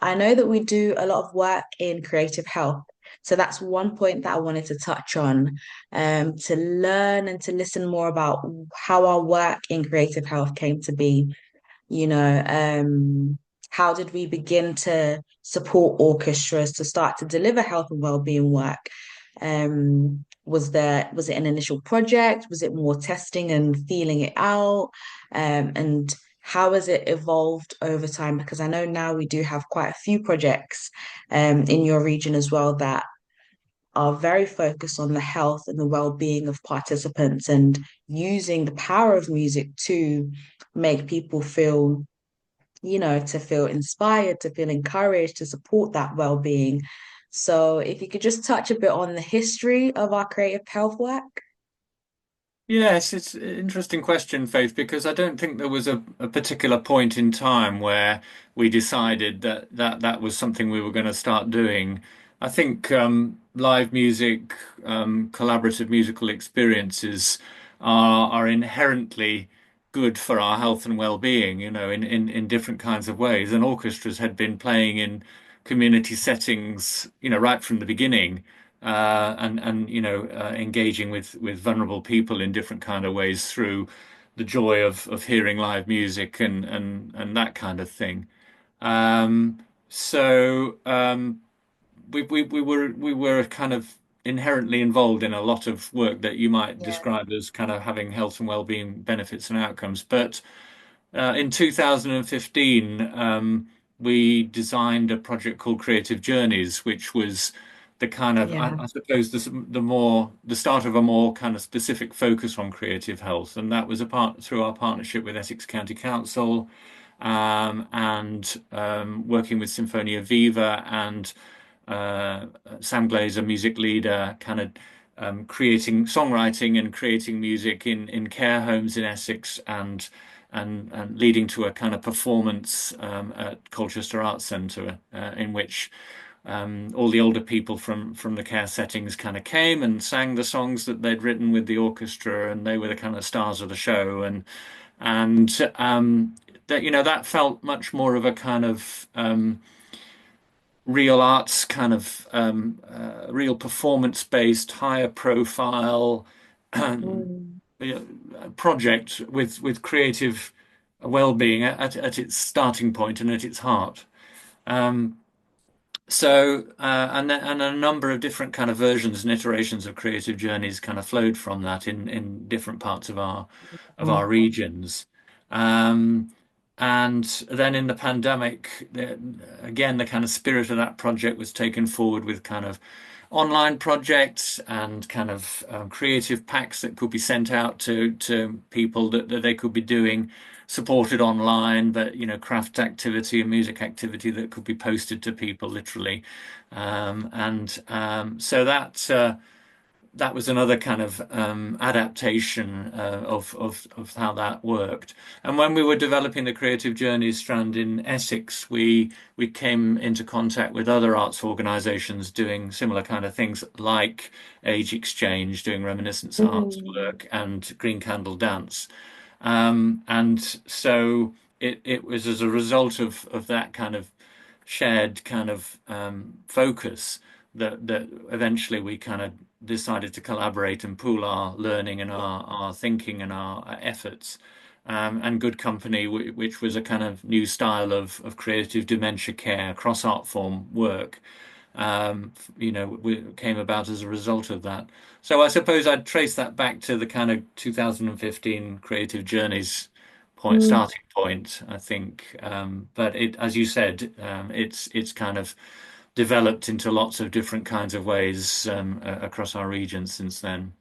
I know that we do a lot of work in creative health. So that's one point that I wanted to touch on, to learn and to listen more about how our work in creative health came to be. You know, how did we begin to support orchestras to start to deliver health and well-being work? Was it an initial project? Was it more testing and feeling it out? And how has it evolved over time? Because I know now we do have quite a few projects in your region as well that are very focused on the health and the well-being of participants and using the power of music to make people feel, to feel inspired, to feel encouraged, to support that well-being. So if you could just touch a bit on the history of our creative health work. Yes, it's an interesting question, Faith, because I don't think there was a particular point in time where we decided that was something we were going to start doing. I think live music, collaborative musical experiences are inherently good for our health and well-being, in different kinds of ways. And orchestras had been playing in community settings, right from the beginning and engaging with vulnerable people in different kind of ways through the joy of hearing live music and that kind of thing. Um, so we were kind of inherently involved in a lot of work that you might Yeah. describe as kind of having health and well-being benefits and outcomes. But in 2015, we designed a project called Creative Journeys, which was the kind of, I, Yeah. I suppose, the start of a more kind of specific focus on creative health, and that was a part through our partnership with Essex County Council, and working with Sinfonia Viva and Sam Glazer, music leader, kind of creating songwriting and creating music in care homes in Essex and leading to a kind of performance at Colchester Arts Centre in which all the older people from the care settings kind of came and sang the songs that they'd written with the orchestra, and they were the kind of stars of the show, and that that felt much more of a kind of real arts kind of real performance based, higher profile Mm. project with creative well-being at its starting point and at its heart. Um, and a number of different kind of versions and iterations of creative journeys kind of flowed from that in different parts of our regions. Um, and then in the pandemic, again, the kind of spirit of that project was taken forward with kind of online projects and kind of creative packs that could be sent out to people that they could be doing supported online, but craft activity and music activity that could be posted to people literally, and so that was another kind of adaptation of how that worked. And when we were developing the Creative Journeys strand in Essex, we came into contact with other arts organisations doing similar kind of things, like Age Exchange, doing reminiscence arts Mm. work, and Green Candle Dance. And so it was as a result of that kind of shared kind of focus that eventually we kind of decided to collaborate and pool our learning and our thinking and our efforts. And Good Company, which was a kind of new style of creative dementia care, cross art form work, we came about as a result of that. So I suppose I'd trace that back to the kind of 2015 Creative Journeys Mm. starting point, I think. But as you said, it's kind of developed into lots of different kinds of ways across our region since then.